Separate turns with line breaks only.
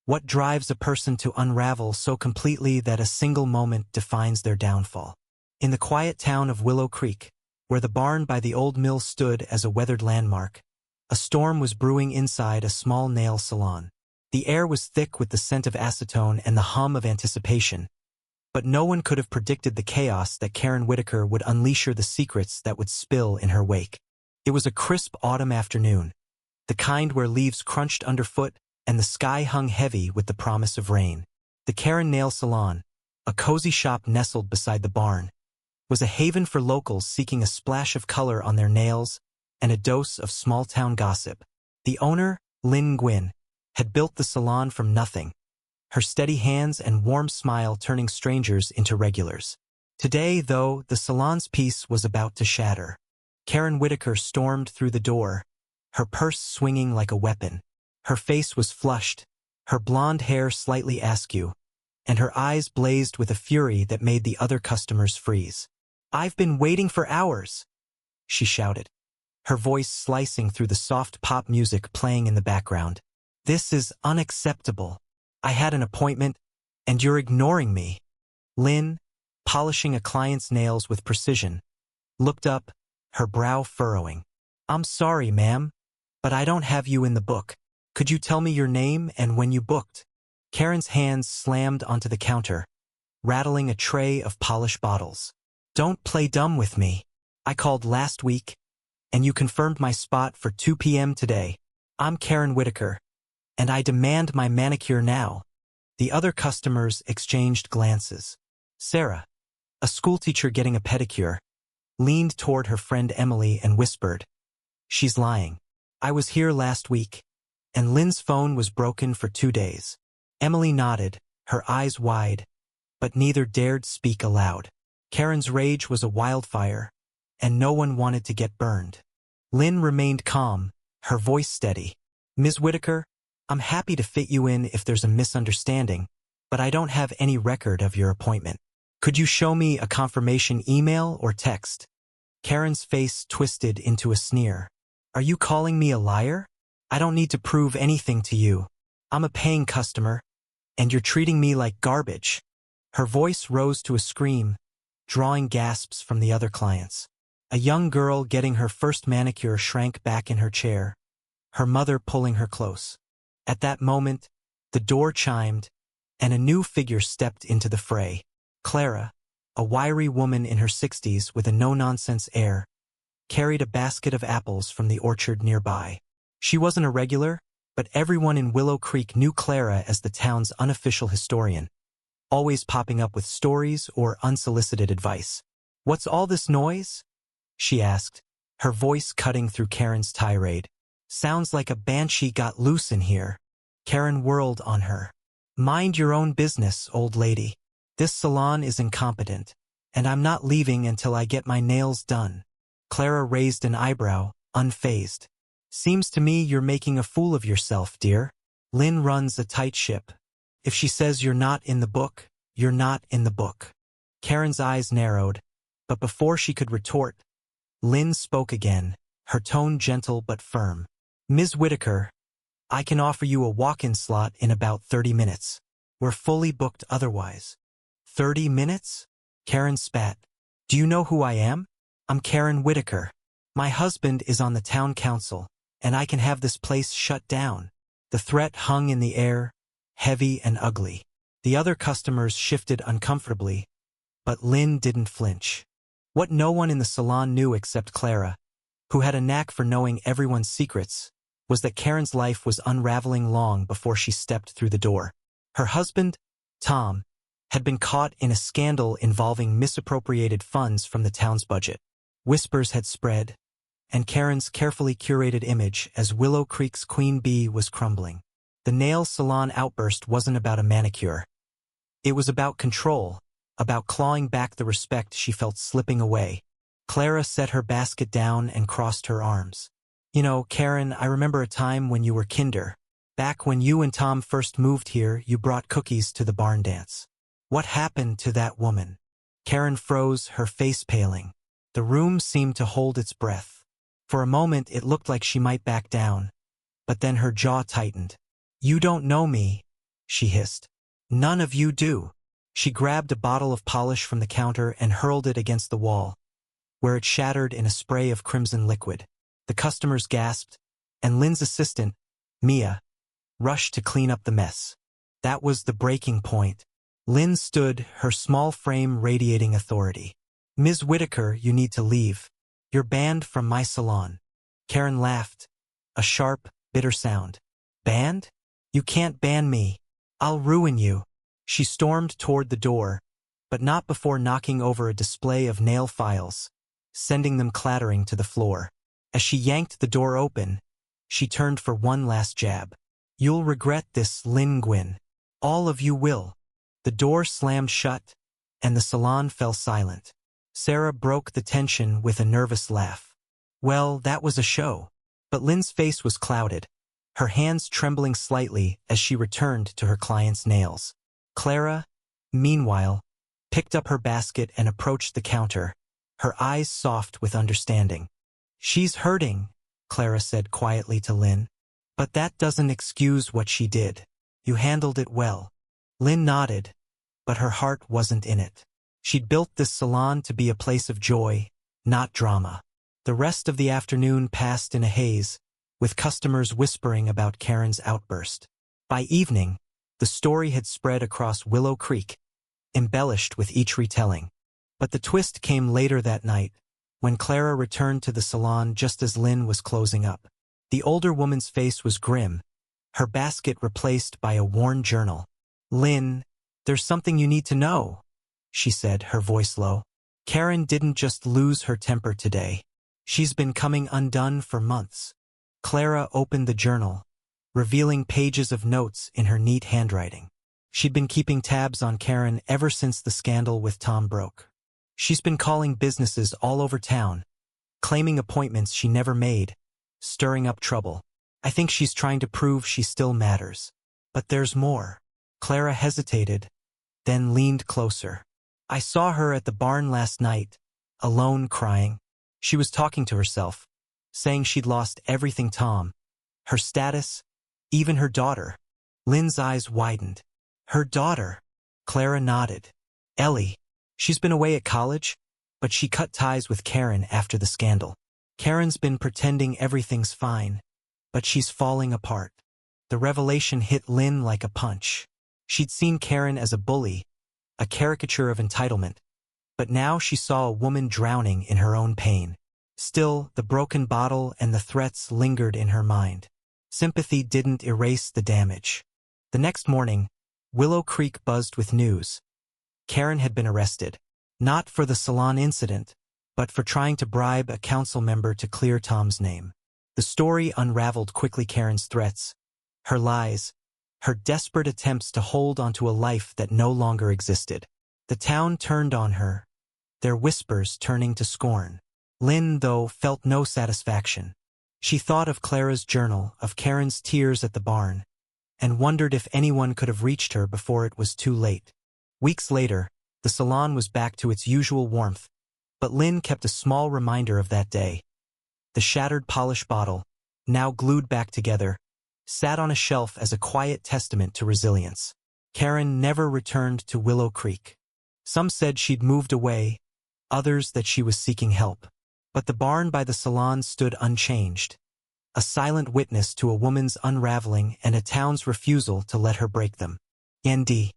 What drives a person to unravel so completely that a single moment defines their downfall? In the quiet town of Willow Creek, where the barn by the old mill stood as a weathered landmark, a storm was brewing inside a small nail salon. The air was thick with the scent of acetone and the hum of anticipation, but no one could have predicted the chaos that Karen Whitaker would unleash, her the secrets that would spill in her wake. It was a crisp autumn afternoon, the kind where leaves crunched underfoot and the sky hung heavy with the promise of rain. The Karen Nail Salon, a cozy shop nestled beside the barn, was a haven for locals seeking a splash of color on their nails and a dose of small-town gossip. The owner, Lynn Gwynn, had built the salon from nothing, her steady hands and warm smile turning strangers into regulars. Today, though, the salon's peace was about to shatter. Karen Whitaker stormed through the door, her purse swinging like a weapon. Her face was flushed, her blonde hair slightly askew, and her eyes blazed with a fury that made the other customers freeze. "I've been waiting for hours," she shouted, her voice slicing through the soft pop music playing in the background. "This is unacceptable. I had an appointment, and you're ignoring me." Lynn, polishing a client's nails with precision, looked up, her brow furrowing. "I'm sorry, ma'am, but I don't have you in the book. Could you tell me your name and when you booked?" Karen's hands slammed onto the counter, rattling a tray of polished bottles. "Don't play dumb with me. I called last week, and you confirmed my spot for 2 p.m. today. I'm Karen Whitaker, and I demand my manicure now." The other customers exchanged glances. Sarah, a schoolteacher getting a pedicure, leaned toward her friend Emily and whispered, "She's lying. I was here last week, and Lynn's phone was broken for 2 days." Emily nodded, her eyes wide, but neither dared speak aloud. Karen's rage was a wildfire, and no one wanted to get burned. Lynn remained calm, her voice steady. "Ms. Whitaker, I'm happy to fit you in if there's a misunderstanding, but I don't have any record of your appointment. Could you show me a confirmation email or text?" Karen's face twisted into a sneer. "Are you calling me a liar? I don't need to prove anything to you. I'm a paying customer, and you're treating me like garbage." Her voice rose to a scream, drawing gasps from the other clients. A young girl getting her first manicure shrank back in her chair, her mother pulling her close. At that moment, the door chimed, and a new figure stepped into the fray. Clara, a wiry woman in her 60s with a no-nonsense air, carried a basket of apples from the orchard nearby. She wasn't a regular, but everyone in Willow Creek knew Clara as the town's unofficial historian, always popping up with stories or unsolicited advice. "What's all this noise?" she asked, her voice cutting through Karen's tirade. "Sounds like a banshee got loose in here." Karen whirled on her. "Mind your own business, old lady. This salon is incompetent, and I'm not leaving until I get my nails done." Clara raised an eyebrow, unfazed. "Seems to me you're making a fool of yourself, dear. Lynn runs a tight ship. If she says you're not in the book, you're not in the book." Karen's eyes narrowed, but before she could retort, Lynn spoke again, her tone gentle but firm. "Ms. Whitaker, I can offer you a walk-in slot in about 30 minutes. We're fully booked otherwise." 30 minutes? Karen spat. "Do you know who I am? I'm Karen Whitaker. My husband is on the town council, and I can have this place shut down." The threat hung in the air, heavy and ugly. The other customers shifted uncomfortably, but Lynn didn't flinch. What no one in the salon knew except Clara, who had a knack for knowing everyone's secrets, was that Karen's life was unraveling long before she stepped through the door. Her husband, Tom, had been caught in a scandal involving misappropriated funds from the town's budget. Whispers had spread, and Karen's carefully curated image as Willow Creek's queen bee was crumbling. The nail salon outburst wasn't about a manicure. It was about control, about clawing back the respect she felt slipping away. Clara set her basket down and crossed her arms. "You know, Karen, I remember a time when you were kinder. Back when you and Tom first moved here, you brought cookies to the barn dance. What happened to that woman?" Karen froze, her face paling. The room seemed to hold its breath. For a moment it looked like she might back down, but then her jaw tightened. "You don't know me, she hissed. None of you do. She grabbed a bottle of polish from the counter and hurled it against the wall, where it shattered in a spray of crimson liquid. The customers gasped, and Lynn's assistant, Mia, rushed to clean up the mess. That was the breaking point. Lynn stood, her small frame radiating authority. Ms. Whitaker, you need to leave. You're banned from my salon. Karen laughed, a sharp, bitter sound. Banned? You can't ban me. I'll ruin you. She stormed toward the door, but not before knocking over a display of nail files, sending them clattering to the floor. As she yanked the door open, she turned for one last jab. You'll regret this, Lynn Gwyn. All of you will. The door slammed shut, and the salon fell silent. Sarah broke the tension with a nervous laugh. Well, that was a show. But Lynn's face was clouded, her hands trembling slightly as she returned to her client's nails. Clara, meanwhile, picked up her basket and approached the counter, her eyes soft with understanding. She's hurting, Clara said quietly to Lynn. But that doesn't excuse what she did. You handled it well. Lynn nodded, but her heart wasn't in it. She'd built this salon to be a place of joy, not drama. The rest of the afternoon passed in a haze, with customers whispering about Karen's outburst. By evening, the story had spread across Willow Creek, embellished with each retelling. But the twist came later that night, when Clara returned to the salon just as Lynn was closing up. The older woman's face was grim, her basket replaced by a worn journal. Lynn, there's something you need to know, she said, her voice low. Karen didn't just lose her temper today. She's been coming undone for months. Clara opened the journal, revealing pages of notes in her neat handwriting. She'd been keeping tabs on Karen ever since the scandal with Tom broke. She's been calling businesses all over town, claiming appointments she never made, stirring up trouble. I think she's trying to prove she still matters. But there's more. Clara hesitated, then leaned closer. I saw her at the barn last night, alone crying. She was talking to herself, saying she'd lost everything Tom, her status, even her daughter. Lynn's eyes widened. Her daughter? Clara nodded. Ellie. She's been away at college, but she cut ties with Karen after the scandal. Karen's been pretending everything's fine, but she's falling apart. The revelation hit Lynn like a punch. She'd seen Karen as a bully, a caricature of entitlement, but now she saw a woman drowning in her own pain. Still, the broken bottle and the threats lingered in her mind. Sympathy didn't erase the damage. The next morning, Willow Creek buzzed with news. Karen had been arrested, not for the salon incident, but for trying to bribe a council member to clear Tom's name. The story unraveled quickly. Karen's threats, her lies, her desperate attempts to hold onto a life that no longer existed. The town turned on her, their whispers turning to scorn. Lynn, though, felt no satisfaction. She thought of Clara's journal, of Karen's tears at the barn, and wondered if anyone could have reached her before it was too late. Weeks later, the salon was back to its usual warmth, but Lynn kept a small reminder of that day. The shattered polish bottle, now glued back together, sat on a shelf as a quiet testament to resilience. Karen never returned to Willow Creek. Some said she'd moved away, others that she was seeking help. But the barn by the salon stood unchanged, a silent witness to a woman's unraveling and a town's refusal to let her break them. Nd.